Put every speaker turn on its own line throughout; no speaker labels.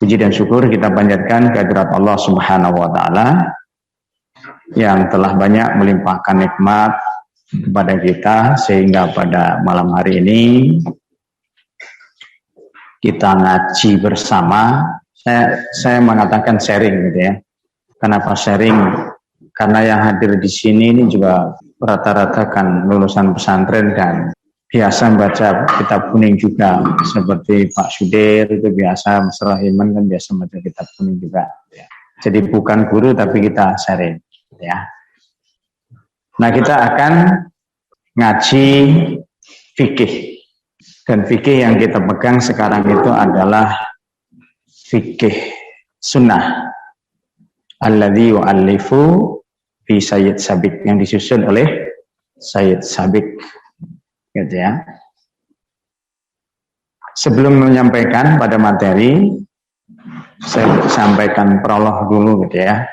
Puji dan syukur kita panjatkan kehadirat Allah Subhanahu wa taala yang telah banyak melimpahkan nikmat kepada kita sehingga pada malam hari ini kita ngaji bersama. Saya mengatakan sharing gitu ya. Kenapa sharing? Karena yang hadir di sini ini juga rata-rata kan lulusan pesantren dan biasa baca kitab kuning juga, seperti Pak Sudir itu biasa, Mas Rahiman kan biasa baca kitab kuning juga ya. Jadi bukan guru tapi kita sharing ya. Nah, kita akan ngaji fikih, dan fikih yang kita pegang sekarang itu adalah fikih sunnah alladzi yu'allifu fi Sayyid Sabiq, yang disusun oleh Sayyid Sabiq gitu ya. Sebelum menyampaikan pada materi, saya sampaikan prolog dulu gitu ya.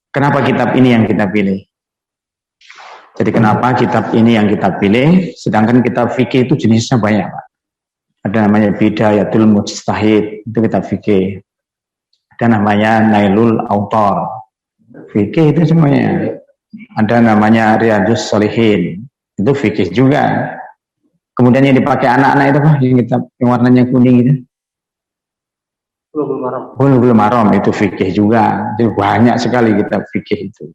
Kenapa kitab ini yang kita pilih? Jadi kenapa kitab ini yang kita pilih, sedangkan kitab fikih itu jenisnya banyak, Pak. Ada namanya Bidayatul Mujtahid, itu kitab fikih. Ada namanya Nailul Autor, fikih itu semuanya. Ada namanya Riyadhus Shalihin, itu fikih juga. Kemudian yang dipakai anak-anak itu Pak, yang warnanya kuning itu, Bulughul Maram, itu fikih juga. Jadi banyak sekali kitab fikih itu.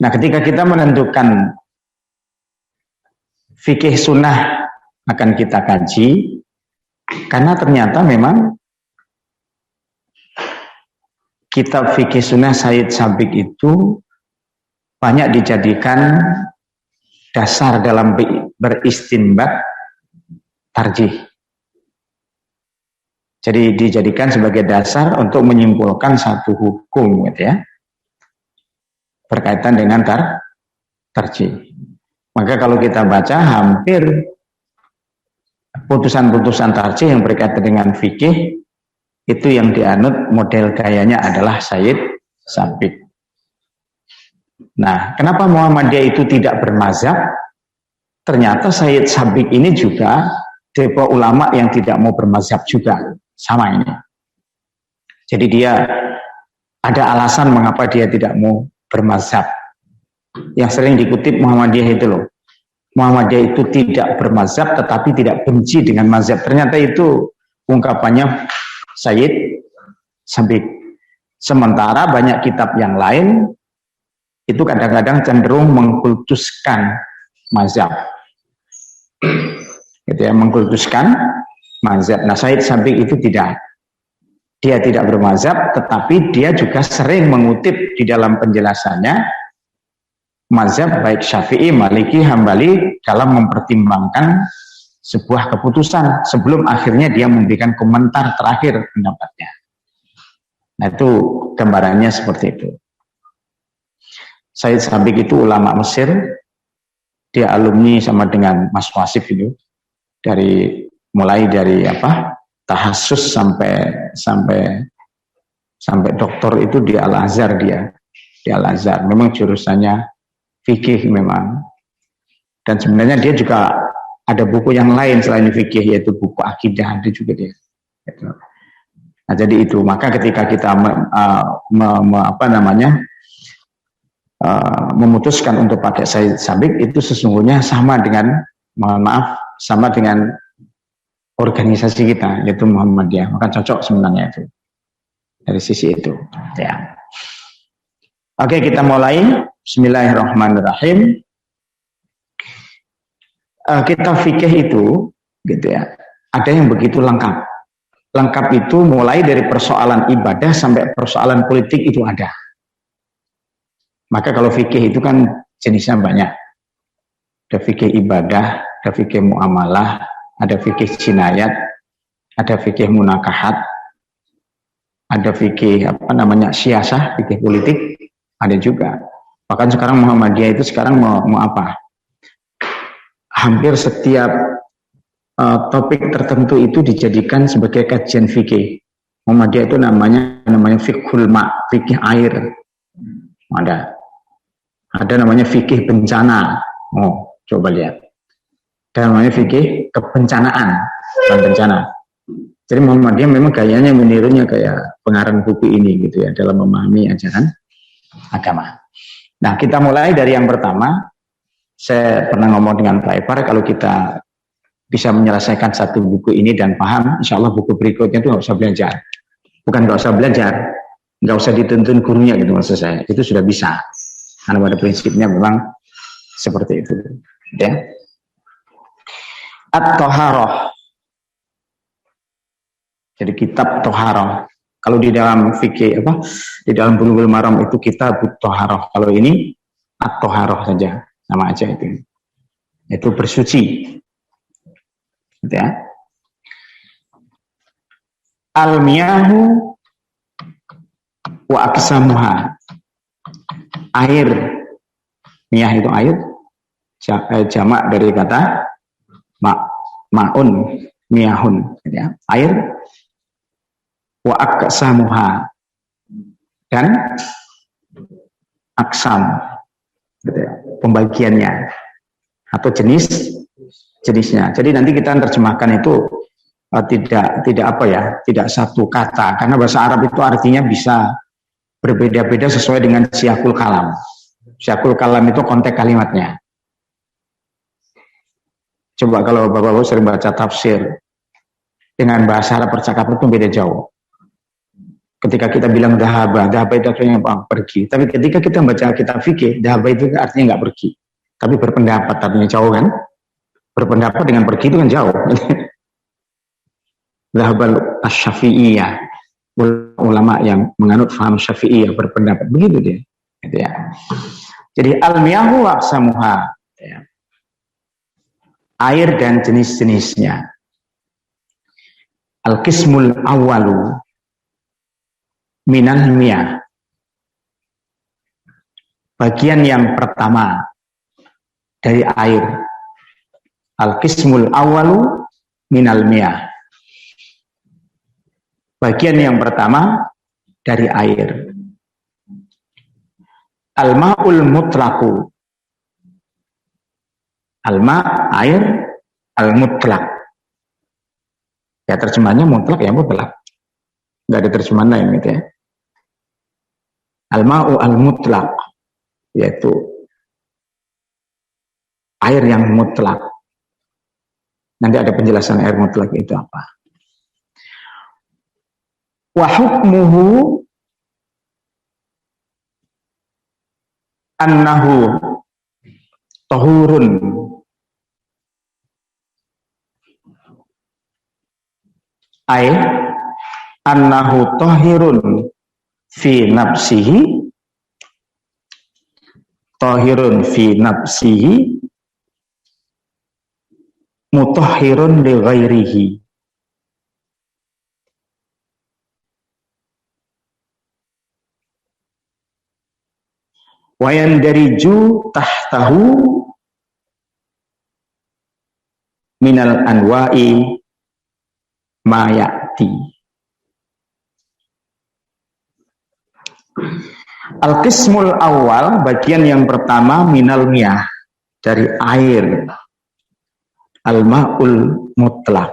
Nah, ketika kita menentukan fikih sunnah akan kita kaji, karena ternyata memang kitab fikih sunnah Sayyid Sabiq itu banyak dijadikan dasar dalam beristinbat tarjih. Jadi dijadikan sebagai dasar untuk menyimpulkan satu hukum gitu ya, berkaitan dengan tarjih. Maka kalau kita baca hampir putusan-putusan tarjih yang berkaitan dengan fikih itu yang dianut model gayanya adalah Sayyid Sabiq. Nah, kenapa Muhammadiyah itu tidak bermazhab? Ternyata Sayyid Sabiq ini juga tipe ulama yang tidak mau bermazhab juga, sama ini. Jadi dia ada alasan mengapa dia tidak mau bermazhab. Yang sering dikutip Muhammadiyah itu loh. Muhammadiyah itu tidak bermazhab tetapi tidak benci dengan mazhab. Ternyata itu ungkapannya Sayyid Sabiq. Sementara banyak kitab yang lain itu kadang-kadang cenderung mengkultuskan mazhab, gitu ya, mengkultuskan mazhab. Nah, Sayyid Sabiq itu tidak, dia tidak bermazhab, tetapi dia juga sering mengutip di dalam penjelasannya mazhab baik Syafi'i, Maliki, Hambali dalam mempertimbangkan sebuah keputusan sebelum akhirnya dia memberikan komentar terakhir pendapatnya. Nah, itu gambarannya seperti itu. Sayyid Sabiq itu ulama Mesir, dia alumni sama dengan Mas Wasif itu, mulai dari tahassus sampai doktor itu di Al-Azhar dia. Di Al-Azhar, memang jurusannya fikih memang. Dan sebenarnya dia juga ada buku yang lain selain fikih, yaitu buku akidah, ada juga dia. Nah, jadi itu, maka ketika kita memutuskan untuk pakai Sayyid Sabiq itu sesungguhnya sama dengan, sama dengan organisasi kita, yaitu Muhammadiyah. Maka cocok sebenarnya itu dari sisi itu ya. Oke, kita mulai. Bismillahirrahmanirrahim. Kitab fikih itu gitu ya, ada yang begitu lengkap. Lengkap itu mulai dari persoalan ibadah sampai persoalan politik itu ada. Maka kalau fikih itu kan jenisnya banyak. Ada fikih ibadah, ada fikih muamalah, ada fikih jinayat, ada fikih munakahat, ada fikih siasah, fikih politik, ada juga. Bahkan sekarang Muhammadiyah itu sekarang mau apa? Hampir setiap topik tertentu itu dijadikan sebagai kajian fikih. Muhammadiyah itu namanya fiqhul ma, fikih air. Ada namanya fikih bencana. Oh, coba lihat. Ada namanya fikih kebencanaan, bukan bencana. Jadi Muhammadiyah memang gayanya menirunya kayak pengarang buku ini gitu ya, dalam memahami ajaran agama. Nah, kita mulai dari yang pertama. Saya pernah ngomong dengan Pak Ipar, kalau kita bisa menyelesaikan satu buku ini dan paham, insya Allah buku berikutnya itu nggak usah belajar. Bukan nggak usah belajar, nggak usah dituntun gurunya gitu maksud saya. Itu sudah bisa. Karena pada prinsipnya memang seperti itu. Ya. At-Toharoh. Jadi kitab Toharoh. Kalau di dalam fikih di dalam Bulughul Maram itu kitab Toharoh. Kalau ini At-Toharoh saja. Sama aja itu bersuci gitu ya. Al-miyahu wa aksamuha, air. Miyah itu air, jamak dari kata ma'un, miyahun gitu ya. Air, wa aksamuha, dan aksam gitu ya, pembagiannya atau jenisnya. Jadi nanti kita terjemahkan itu tidak satu kata, karena bahasa Arab itu artinya bisa berbeda-beda sesuai dengan siyakul kalam. Siyakul kalam itu konteks kalimatnya. Coba kalau Bapak-Bapak sering baca tafsir dengan bahasa Arab percakapan itu beda jauh. Ketika kita bilang dahaba itu artinya pergi. Tapi ketika kita baca kitab fikih, dahaba itu artinya nggak pergi. Tapi berpendapat, artinya jauh kan? Berpendapat dengan pergi itu kan jauh. Dahabal asy-syafi'iyah. Ulama yang menganut faham syafi'iyah berpendapat. Begitu dia. Gitu ya. Jadi al-miyahu wa aqsamuha. Ya. Air dan jenis-jenisnya. Al-qismul awwalu minal miyah, bagian yang pertama dari air. Al-qismul awalu minal miyah, bagian yang pertama dari air. Al-ma'ul mutlaqu, al-ma' air, al-mutlaq ya, terjemahannya mutlak ya, mutlak, nggak ada terjemahan lain gitu ya. Al-ma'u al-mutlaq, yaitu air yang mutlak. Nanti ada penjelasan air mutlak itu apa. Wa hukmuhu annahu tahurun, ay annahu tahirun fi nafsihi, tahirun fi nafsihi, mutahhirun li ghairihi. Wa yandariju tahtahu minal anwa'i ma ya'ti. Al-qismul awal, bagian yang pertama, minal miyah, dari air. Al-ma'ul mutlak,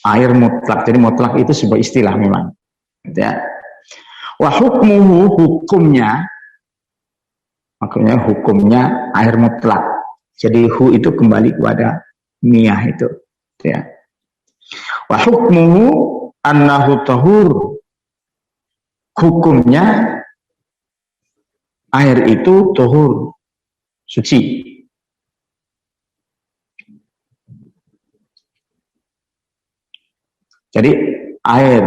air mutlak. Jadi mutlak itu sebuah istilah memang ya. Wa hukmuhu, hukumnya, makanya hukumnya air mutlak. Jadi hu itu kembali kepada miyah itu ya. Wa hukmuhu annahu tahur, hukumnya air itu tahur, suci. Jadi air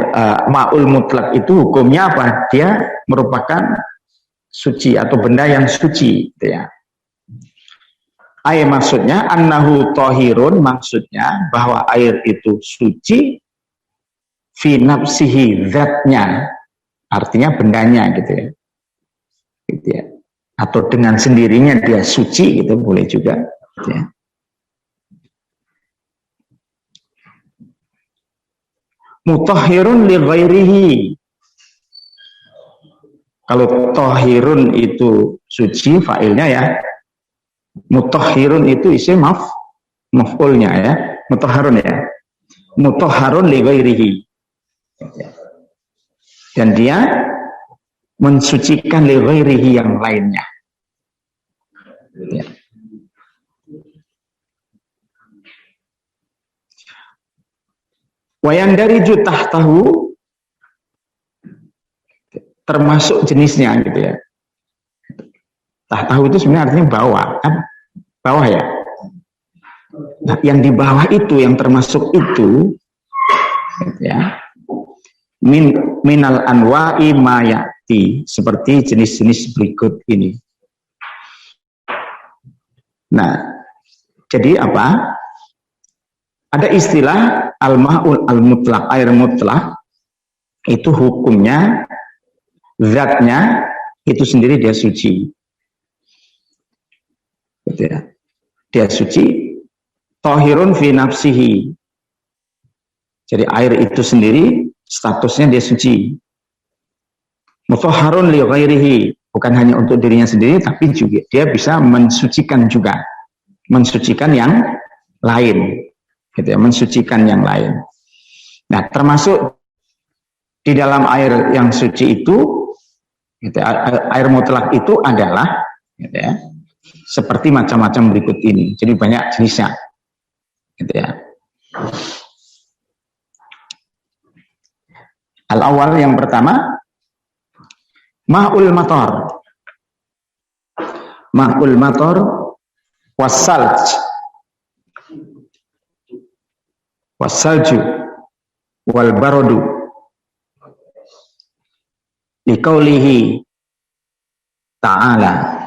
ma'ul mutlak itu hukumnya apa? Dia merupakan suci atau benda yang suci gitu ya. Air maksudnya annahu tahirun, maksudnya bahwa air itu suci fi nafsihi, zatnya, artinya bendanya gitu ya. Gitu ya. Atau dengan sendirinya dia suci gitu, boleh juga gitu ya. Mutahhirun li ghairihi. Kalau tahirun itu suci, fa'ilnya ya. Mutahhirun itu isim maf'ulnya ya. Mutahharun ya. Mutahharun li ghairihi. Dan dia mensucikan li ghairihi yang lainnya. Ya. Wayan dari jutah tahu termasuk jenisnya gitu ya. Tahu itu sebenarnya artinya bawah, bawah ya. Nah, yang di bawah itu, yang termasuk itu, ya, minal anwa'i mayati, seperti jenis-jenis berikut ini. Nah, jadi apa? Ada istilah al-ma'ul al-mutlaq, air mutlak, itu hukumnya, zatnya, itu sendiri dia suci. Gitu ya. Dia suci, tahirun fi nafsihi. Jadi air itu sendiri statusnya dia suci. Mutahharun li ghairihi, bukan hanya untuk dirinya sendiri tapi juga dia bisa mensucikan juga. Mensucikan yang lain. Gitu ya, mensucikan yang lain. Nah, termasuk di dalam air yang suci itu gitu ya, air mutlak itu adalah gitu ya, seperti macam-macam berikut ini. Jadi banyak jenisnya. Gitu ya. Al-awwal yang pertama, ma'ul matar. Ma'ul matar wassalj. Wassalju wal baradu. Liqaulihi ta'ala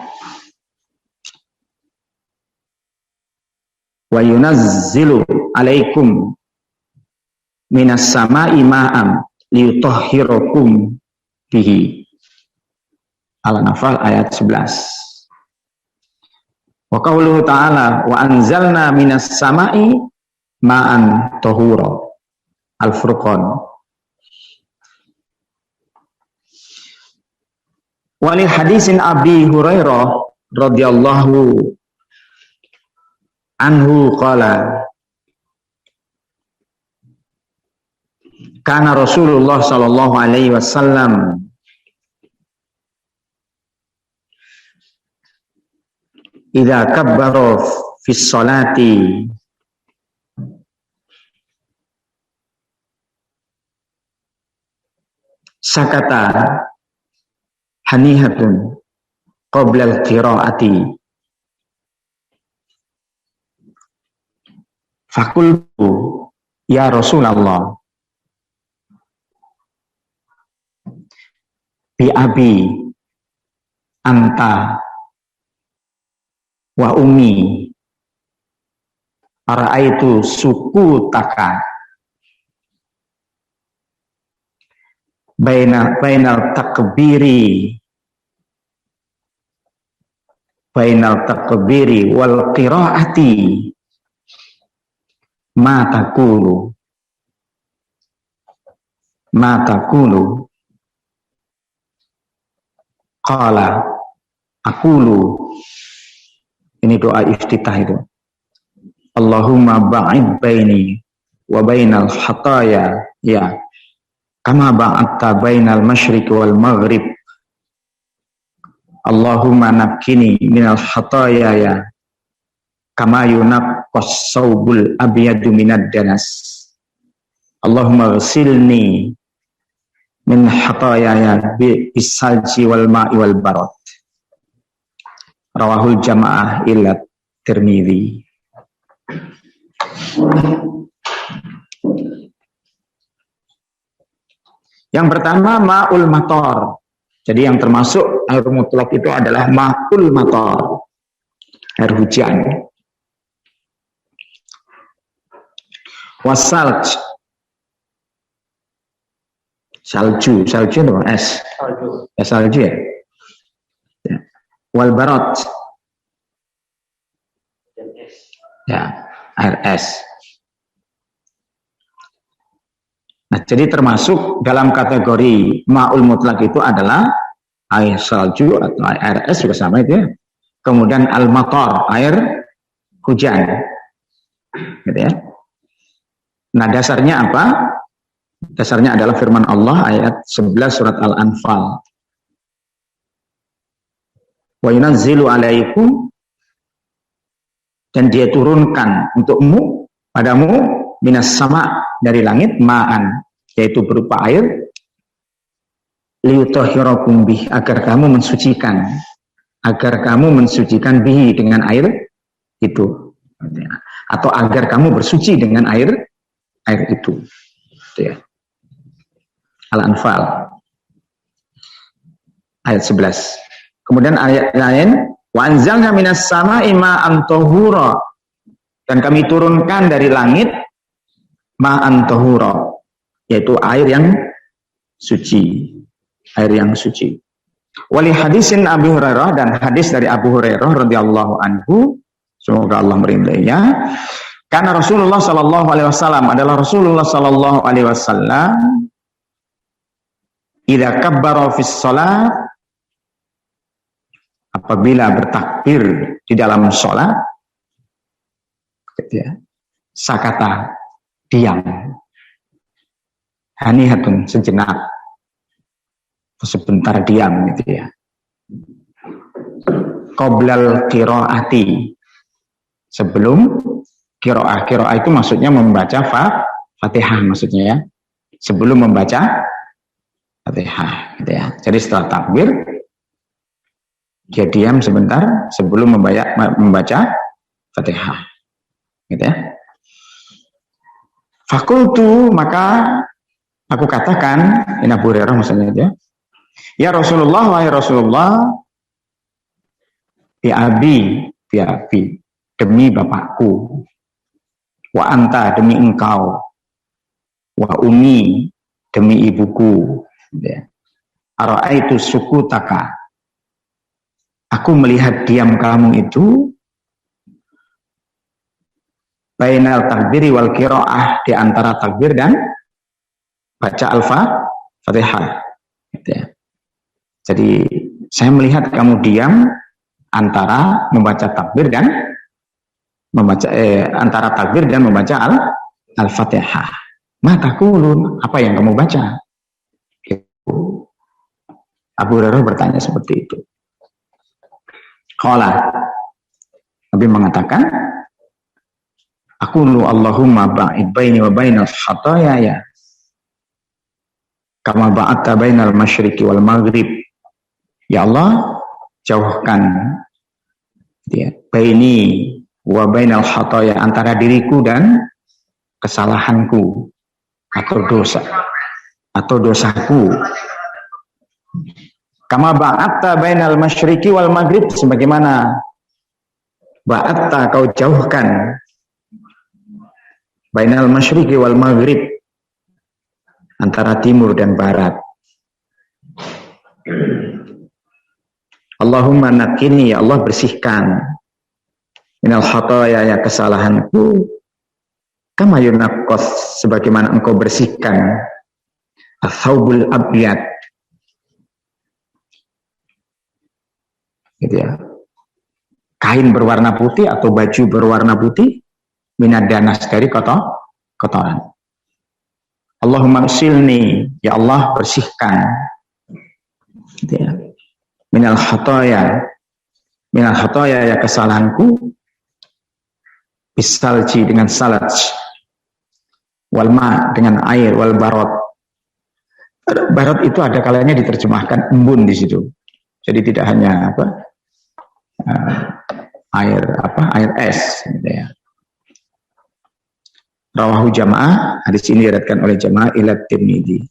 wa yunazzilu alaikum minas sama'i ma'am liyutahhirakum bihi. Al-Anfal ayat 11. Wa qauluhu ta'ala wa anzalna minas sama'i ma'an tahura. Al-Furqan. Wali hadisin Abi Hurairah radhiyallahu anhu qala kana Rasulullah sallallahu alaihi wasallam idza kabbara fi sholati sakata hanihatun qabla al-qiraati fakultu ya Rasulullah bi abi anta wa ummi ara'aitu sukutaka bainal takbiri wal qiraati ma takulu qala aqulu, ini doa iftitah itu, Allahumma ba'id baini wa bainal khataya ya kama ba'adta bainal masyriq wal maghrib. Allahumma nakkini minal khataya ya kama yunaqqas saubul abyadu minad danas. Allahumma ghsilni min khataya bisalji wal ma'i wal barad. Rawahul jamaah illa Tirmidzi. Yang pertama ma'ul matar. Jadi yang termasuk air mutlak itu adalah ma'ul matar, air hujan. Wasalj, salju itu es. Ya, salju ya. Wal barad, ya, air es. Nah, jadi termasuk dalam kategori ma'ul mutlak itu adalah air salju atau air es juga sama itu ya. Kemudian al-matar, air hujan. Gitu ya. Nah, dasarnya apa? Dasarnya adalah firman Allah ayat 11 surat Al-Anfal. Wa yunazzilu alaikum, dan dia turunkan untukmu, padamu, minas sama, dari langit, ma'an, yaitu berupa air, liyutahhirakum bih, agar kamu mensucikan bihi, dengan air itu, atau agar kamu bersuci dengan air itu. Ya. Al-Anfal ayat 11. Kemudian ayat lain, wa anzalna minas sama'i ma'an tahura, dan kami turunkan dari langit ma'an tahura, yaitu air yang suci, Wali hadisin Abu Hurairah, dan hadis dari Abu Hurairah radhiyallahu anhu, semoga Allah meridainya, karena Rasulullah sallallahu alaihi wasallam, adalah Rasulullah sallallahu alaihi wasallam, idza kabbara fis shalat, apabila bertakbir di dalam sholat, ya, sakata, diam, hanihatun, sejenak, sebentar diam, gitu ya. Qoblal qiraati, sebelum qiraah. Qiraah itu maksudnya membaca Fatihah, maksudnya ya. Sebelum membaca Fatihah, gitu ya. Jadi setelah takbir, dia diam sebentar sebelum membaca Fatihah, gitu ya. Fakultu, maka aku katakan, ini Abu Hurairah maksudnya aja, ya Rasulullah, wahai Rasulullah, ya abi, demi bapakku, wa anta, demi engkau, wa umi, demi ibuku, gitu ya. Ara'aitu sukutaka, aku melihat diam kamu itu, bainal takbiri wal qiraah, di antara takbir dan baca Al-Fatihah, gitu ya. Jadi saya melihat kamu diam antara membaca takbir dan antara takbir dan membaca Al-Fatihah. Mata kulun, apa yang kamu baca? Abu Hurairah bertanya seperti itu. Qala, Nabi mengatakan, aqulu Allahumma ba'id baini wa bainal khataaya kama ba'adta bainal masyriqi wal maghrib. Ya Allah, jauhkan, ya, baini wa bainal khataaya, antara diriku dan kesalahanku atau dosaku. Kama ba'atta bainal masyriqi wal maghrib, sebagaimana ba'atta, kau jauhkan, bainal masyriqi wal maghrib, antara timur dan barat. Allahumma nakini, ya Allah bersihkan, minal khataaya, ya kesalahanku, kama yunaqqas, sebagaimana engkau bersihkan ats-tsaubul abyad, gitu ya, kain berwarna putih atau baju berwarna putih, minad danas, dari kotoran. Allahumma silni, ya Allah bersihkan, gitu ya, minal khataaya, ya kesalahanku, bisalji, dengan salaj, wal ma, dengan air, wal barot. Barot itu ada kalanya diterjemahkan embun di situ. Jadi tidak hanya air es, gitu ya. Rawahu jamaah, hadis ini diriwayatkan oleh jamaah ila Tirmidzi.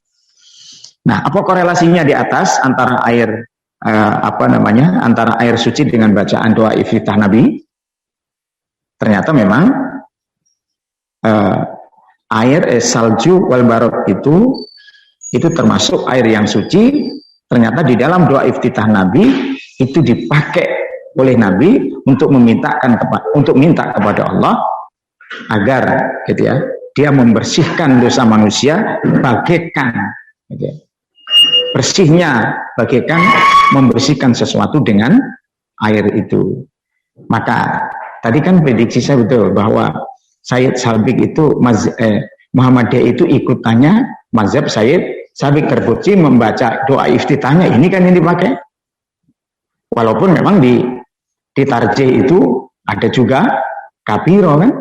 Nah, apa korelasinya di atas antara air antara air suci dengan bacaan doa iftitah Nabi? Ternyata memang salju wal barot itu termasuk air yang suci. Ternyata di dalam doa iftitah Nabi itu dipakai oleh Nabi untuk minta kepada Allah agar, gitu ya, dia membersihkan dosa manusia bagaikan, gitu ya, bersihnya bagaikan membersihkan sesuatu dengan air itu. Maka tadi kan prediksi saya betul bahwa Sayyid Sabiq itu Muhammadiyah itu ikutannya mazhab Sayyid Sabiq Terbukti membaca doa iftitahnya ini kan yang dipakai. Walaupun memang di tarjih itu ada juga kapiro kan,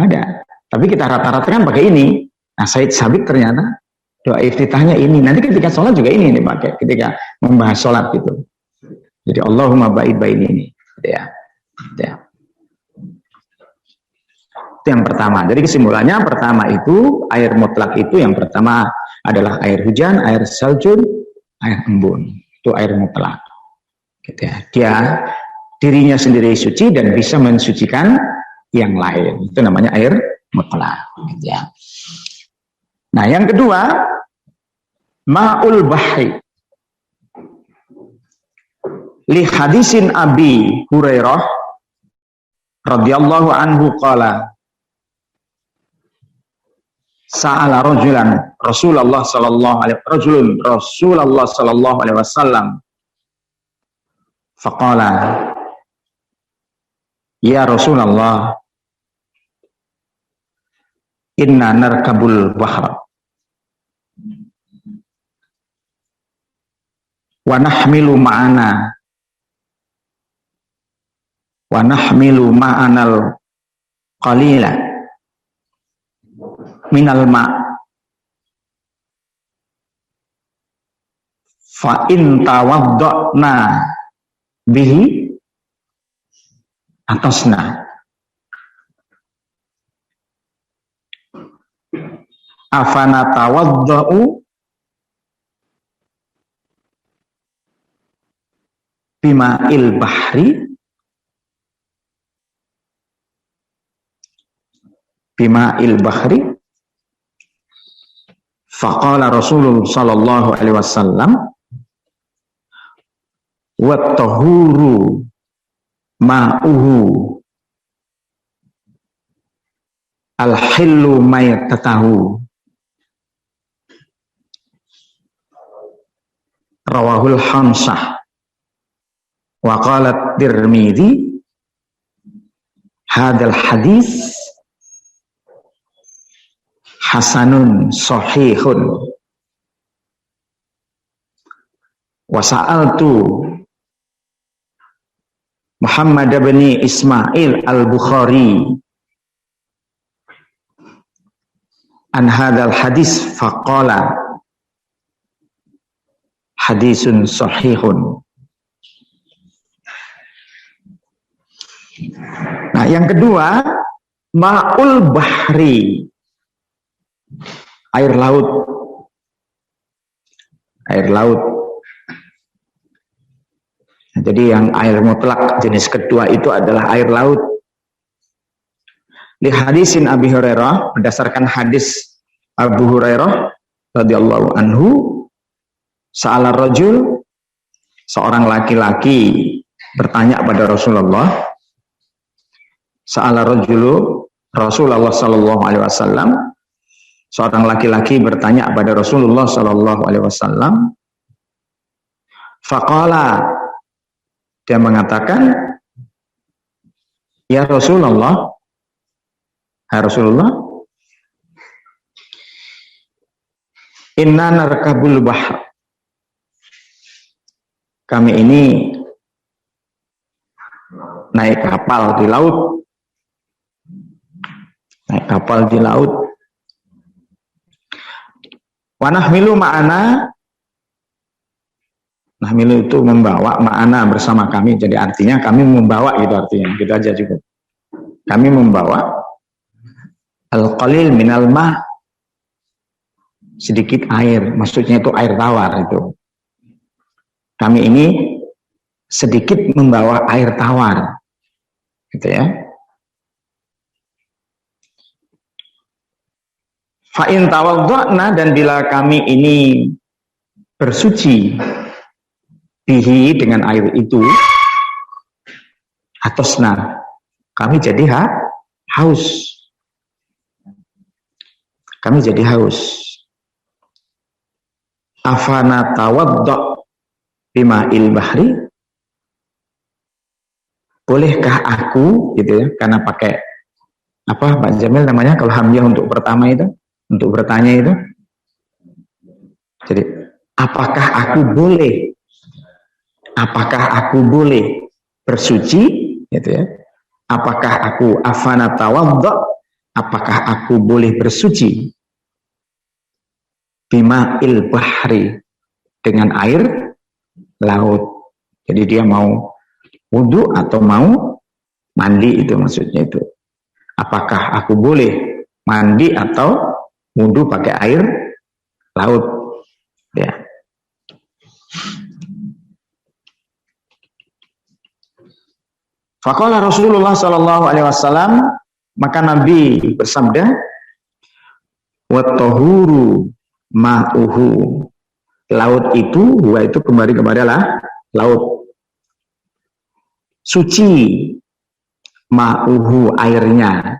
ada. Tapi kita rata-rata kan pakai ini. Nah, Sayyid Sabiq ternyata doa iftitahnya ini. Nanti ketika sholat juga ini dipakai ketika membahas sholat gitu. Jadi Allahumma ba'id baini ini. Ya. Ya. Itu yang pertama. Jadi kesimpulannya pertama itu air mutlak itu yang pertama adalah air hujan, air salju, air embun. Itu air mutlak. Gitu ya. Dia dirinya sendiri suci dan bisa mensucikan yang lain. Itu namanya air mutlak. Gitu ya. Nah, yang kedua, ma'ul bahri. Li hadisin Abi Hurairah radhiyallahu anhu qala sa'ala rajulan Rasulullah sallallahu alaihi wasallam faqala ya Rasulullah inna narkabul bahra wa nahmilu ma'anal qalila minal ma' fa in tawadda'na bihi atasna afana tawadda'u bima'il bahri faqala Rasulullah sallallahu alaihi wasallam wa tahuru ma'uhu al-hillu maytatahu rawahul hamsah wa qala Tirmidzi hadal hadis hasanun sahihun wa sa'altu Muhammad bin Ismail al-Bukhari an hadal hadis faqala hadisun sahihun. Nah, yang kedua, ma'ul bahri, air laut. Air laut. Jadi yang air mutlak jenis kedua itu adalah air laut. Li hadisin Abi Hurairah, berdasarkan hadis Abu Hurairah radhiyallahu anhu, sa'ala rajul, seorang laki-laki bertanya pada Rasulullah. Sa'ala rajulu Rasulullah sallallahu alaihi wasallam, seorang laki-laki bertanya pada Rasulullah sallallahu alaihi wasallam. Faqala, dia mengatakan, ya Rasulullah, ya Rasulullah, inna narkabul bahr, kami ini naik kapal di laut. Naik kapal di laut. Wa nahmilu ma'ana, nahmilu itu membawa, ma'ana bersama kami, jadi artinya kami membawa gitu artinya, gitu aja juga. Kami membawa al-qalil minal ma', sedikit air, maksudnya itu air tawar itu. Kami ini sedikit membawa air tawar, gitu ya. Fa'in tawadda'na, dan bila kami ini bersuci bihi dengan air itu, atasna, kami jadi haus. Kami jadi haus. Afana tawadda' bima'il bahri, bolehkah aku, gitu ya, karena pakai apa Pak Jamil namanya kalau hamzah untuk pertama itu, untuk bertanya itu. Jadi, apakah aku boleh bersuci, gitu ya? Apakah aku afana tawadda? Apakah aku boleh bersuci bima'il bahri, dengan air laut? Jadi dia mau wudu atau mau mandi, itu maksudnya itu. Apakah aku boleh mandi atau wudu pakai air laut? Ya. Faqala Rasulullah sallallahu alaihi wasallam, maka Nabi bersabda, wa tahuru ma'uhu, laut itu, wa itu kembali kepadalah laut, suci, ma'uhu, airnya,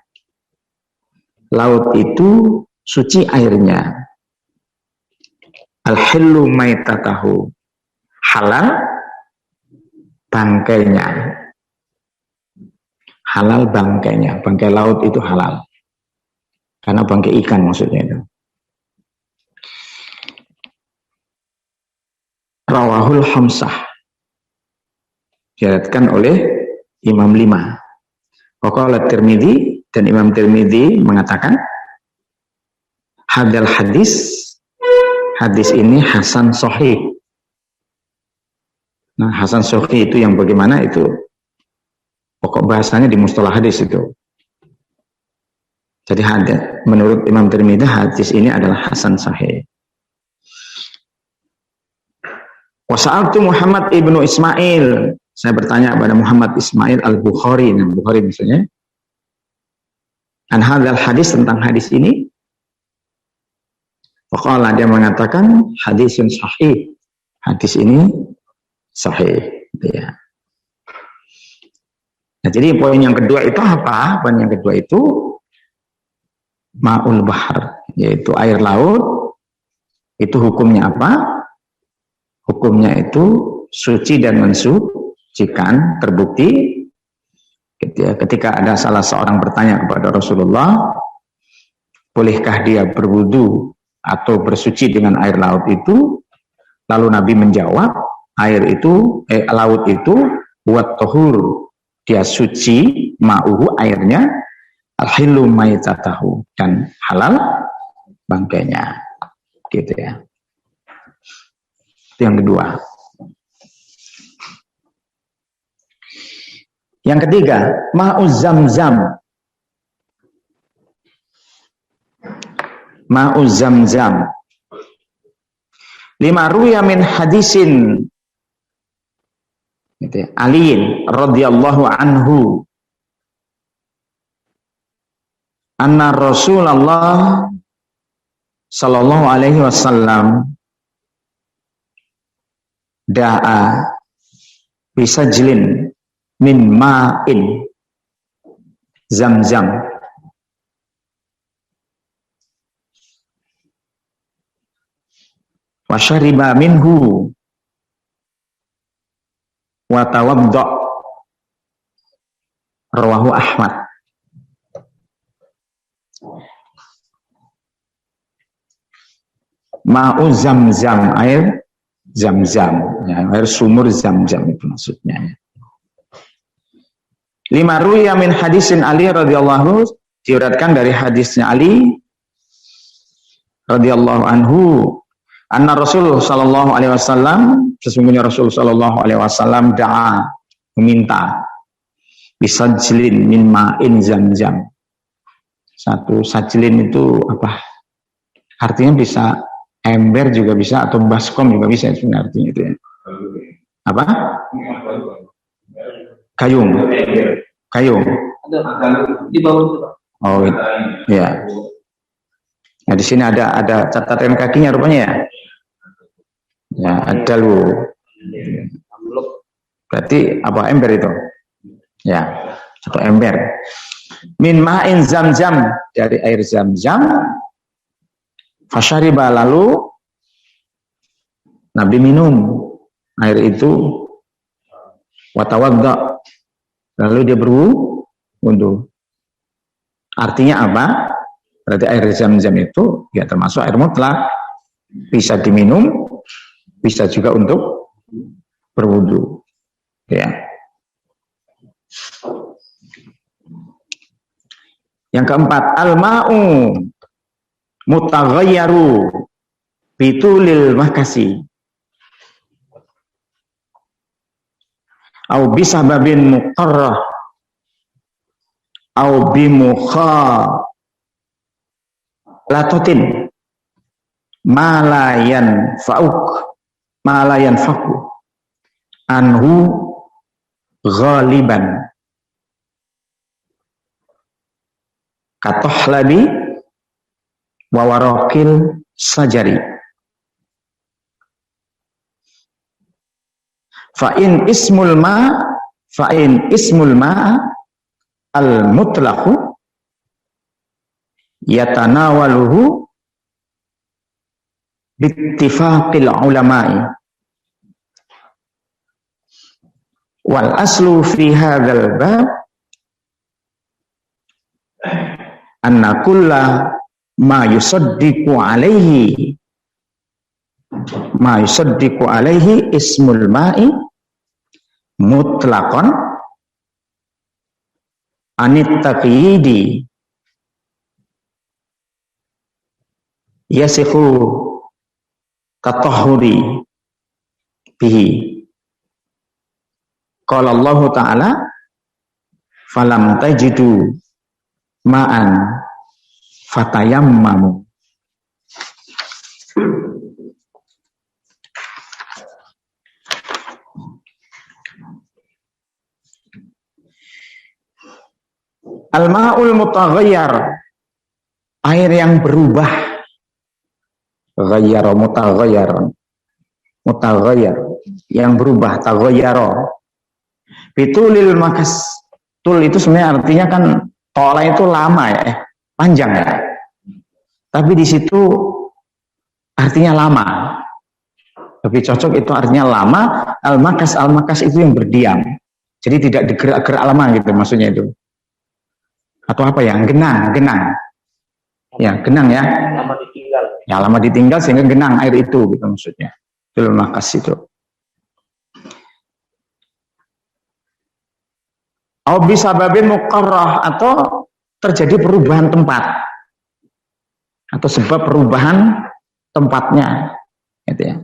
laut itu suci airnya, al-hillu maitatahu, halal bangkainya, halal bangkainya, bangkai laut itu halal, karena bangkai ikan maksudnya itu. Rawahul Hamsah, diriwayatkan oleh Imam 5. Waqala Tirmidzi, dan Imam Tirmidzi mengatakan, hadal hadis ini hasan sahih. Nah, hasan sahih itu yang bagaimana itu? Pokok bahasanya di mustalah hadis itu. Jadi menurut Imam Tirmidzi hadis ini adalah hasan sahih. Wasa'altu Muhammad ibnu Ismail, saya bertanya kepada Muhammad Ismail al-Bukhari, Bukhari misalnya, an hadzal hadis, tentang hadis ini. Faqala, dia mengatakan hadisun sahih, hadis ini sahih, ya. Nah, jadi poin yang kedua itu apa? Poin yang kedua itu ma'ul bahar, yaitu air laut. Itu hukumnya apa? Hukumnya itu suci dan mensucikan. Terbukti ketika ada salah seorang bertanya kepada Rasulullah, bolehkah dia berwudu atau bersuci dengan air laut itu? Lalu Nabi menjawab, laut itu wat tahur, dia suci, ma'uhu, airnya, al-hillu maitatahu, dan halal bangkainya, gitu ya. Itu yang kedua. Yang ketiga, ma'uz zamzam. Ma'uz zamzam. Lima ruya min hadisin Aliin radhiyallahu anhu anna Rasulullah sallallahu alaihi wasallam da'a bisajlin min ma'in zamzam wa syariba minhu wa tawadda, rawahu Ahmad. Ma'u zamzam, air zamzam, ya, air sumur zamzam itu maksudnya. Lima ruya min hadisin Ali radhiyallahu, diriwayatkan dari hadisnya Ali radhiyallahu anhu, anna Rasul sallallahu alaihi wasallam, sesungguhnya Rasul sallallahu alaihi wasallam da'a, meminta, bisajlin min ma'in zamzam. Satu sajlin itu apa? Artinya bisa ember juga bisa, atau baskom juga bisa sebenarnya artinya itu ya. Apa? Kayung. Di bawah. Oh ya. Nah di sini ada catatan kakinya rupanya ya. Ya, ada lu. Berarti apa, ember itu? Ya, satu ember. Min ma'in zamzam, dari air zamzam. Fasyariba, lalu Nabi minum air itu. Watawadda, lalu dia berwudu. Artinya apa? Berarti air zam-zam itu ya termasuk air mutlak, bisa diminum, bisa juga untuk berwudu. Ya. Yang keempat, al-ma'u mutaghayyaru bitulil makasi au bisababin muqarrah au bimukhalatatin malayan faku anhu ghaliban katohlabi wawarokil sajari fa'in ismul ma al mutlaqu yatanawaluhu bittifaqil ulama'i wal aslu fi hadzal bab anna kulla ma yusaddiqu alaihi ismul ma'i mutlaqan anit taqyidi yasikhu katahuri bihi. Qala Allah Ta'ala falam tajidu ma'an fatayammamu. Al-ma'ul mutaghayyar, air yang berubah. Ghayyara mutaghayyar, yang berubah, taghayyara. Bitulil makas. Tul itu sebenarnya artinya kan tola itu lama ya, panjang ya. Tapi di situ artinya lama. Lebih cocok itu artinya lama. Al-makas itu yang berdiam. Jadi tidak digerak-gerak lama gitu maksudnya itu. Atau apa ya? Genang. Ya, genang ya.
Lama ditinggal.
Ya, lama ditinggal sehingga genang air itu gitu maksudnya. Itu makas itu. Au bisababin muqarrah, atau terjadi perubahan tempat. Atau sebab perubahan tempatnya. Gitu ya.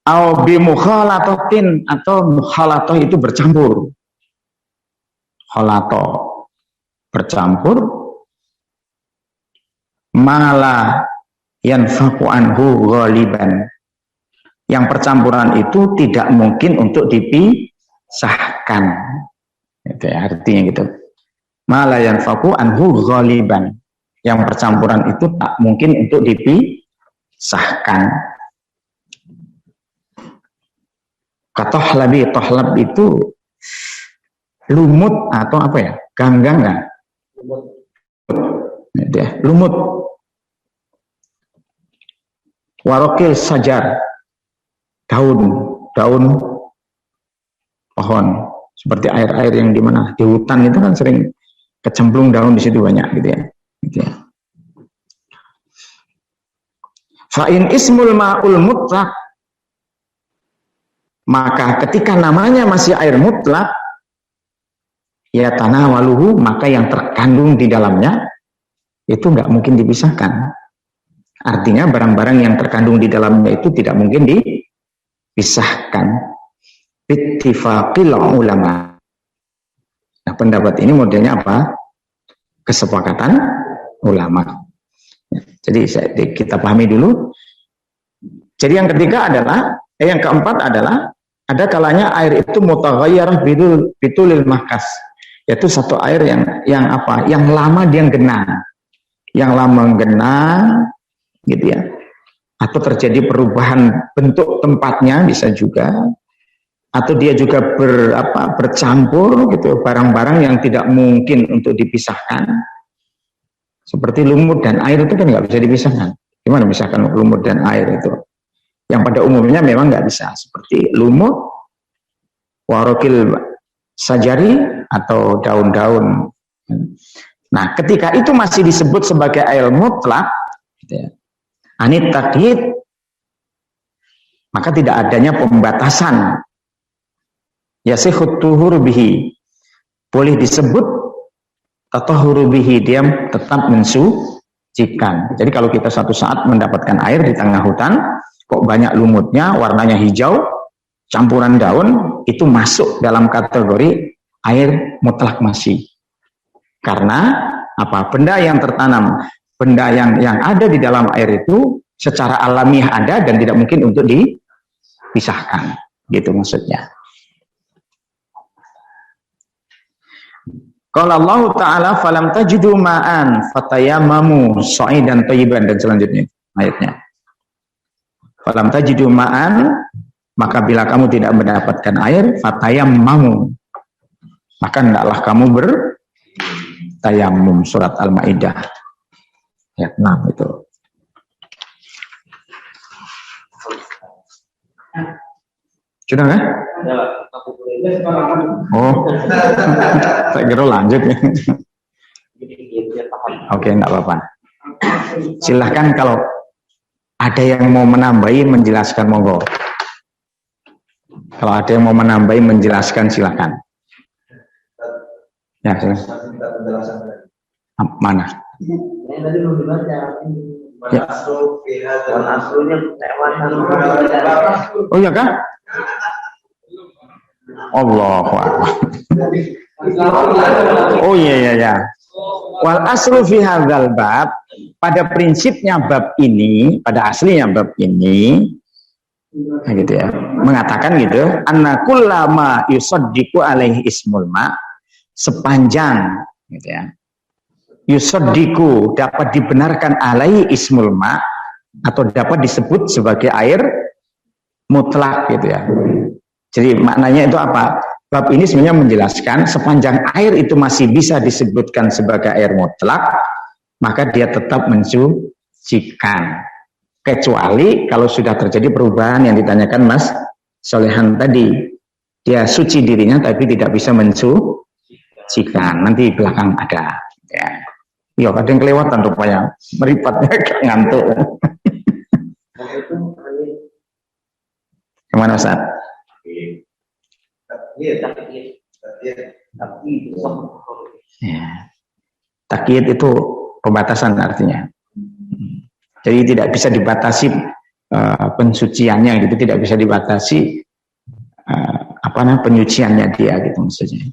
Au bimukhalatatin, atau mukhalatoh itu bercampur. Khalato bercampur, mala yanfaku anhu ghaliban, yang percampuran itu tidak mungkin untuk dipisahkan. Itu ya, artinya gitu. Mala yanfaku anhu ghaliban, yang percampuran itu tak mungkin untuk dipisahkan. Katohlabi, tohlab itu lumut atau apa ya? Ganggang nggak? Lumut. Warokil sajar, daun pohon, seperti air-air yang di mana di hutan itu kan sering kecemplung daun di situ banyak gitu ya. Gitu ya. Fa'in ismul ma'ul mutlaq, maka ketika namanya masih air mutlak, ya tanawaluhu, maka yang terkandung di dalamnya itu nggak mungkin dipisahkan. Artinya barang-barang yang terkandung di dalamnya itu tidak mungkin dipisahkan. Bittifaqil ulama. Nah, pendapat ini modelnya apa? Kesepakatan ulama. Jadi kita pahami dulu. Jadi yang ketiga adalah, yang keempat adalah ada kalanya air itu mutaghayyarah bitulil makas, yaitu satu air yang apa? Yang lama dia genang. Yang lama genang gitu ya. Atau terjadi perubahan bentuk tempatnya bisa juga. Atau dia juga bercampur gitu, barang-barang yang tidak mungkin untuk dipisahkan. Seperti lumut dan air itu kan nggak bisa dipisahkan. Gimana misalkan lumut dan air itu? Yang pada umumnya memang nggak bisa. Seperti lumut, warokil sajari, atau daun-daun. Nah, ketika itu masih disebut sebagai air mutlak, gitu ya, anit taqyid, maka tidak adanya pembatasan. Yasihut tuhur bihi, boleh disebut tatahuru bihi, dia tetap mensucikan. Jadi kalau kita suatu saat mendapatkan air di tengah hutan, kok banyak lumutnya, warnanya hijau, campuran daun, itu masuk dalam kategori air mutlak masih. Karena apa? Benda yang tertanam, benda yang ada di dalam air itu secara alamiah ada dan tidak mungkin untuk dipisahkan. Gitu maksudnya. Qala Allah Ta'ala falam tajidu ma'an fatayammamu sa'idan thayyiban, dan selanjutnya ayatnya. Falam tajidu ma'an, maka bila kamu tidak mendapatkan air, fatayammamu, maka hendaklah kamu bertayamum. Surat Al-Maidah ayat 6 itu. Sudah kan? Oh, saya kira lanjut ya. Oke, enggak apa-apa. Silahkan kalau ada yang mau menambahi, menjelaskan, monggo. Kalau ada yang mau menambahi, menjelaskan, silakan. Ya, silakan. Mana? Ya. Oh ya kan? Allahu Akbar. Oh iya ya. Wal aslu fi hadzal bab, pada prinsipnya bab ini, pada aslinya bab ini, nah gitu ya, mengatakan gitu, anna kullama yusaddiqu alaihi ismul ma, sepanjang gitu ya, yusaddiqu dapat dibenarkan alaihi ismul ma, atau dapat disebut sebagai air mutlak gitu ya. Jadi maknanya itu apa? Bab ini sebenarnya menjelaskan sepanjang air itu masih bisa disebutkan sebagai air mutlak, maka dia tetap mensucikan. Kecuali kalau sudah terjadi perubahan yang ditanyakan Mas Solehan tadi, dia suci dirinya tapi tidak bisa mensucikan. Nanti belakang ada. Ya, ya ada yang kelewatan rupanya, meripatnya ngantuk. Kemana Ustaz? Ya. Takyid itu pembatasan artinya. Jadi tidak bisa dibatasi pensuciannya gitu, tidak bisa dibatasi penyuciannya dia gitu maksudnya.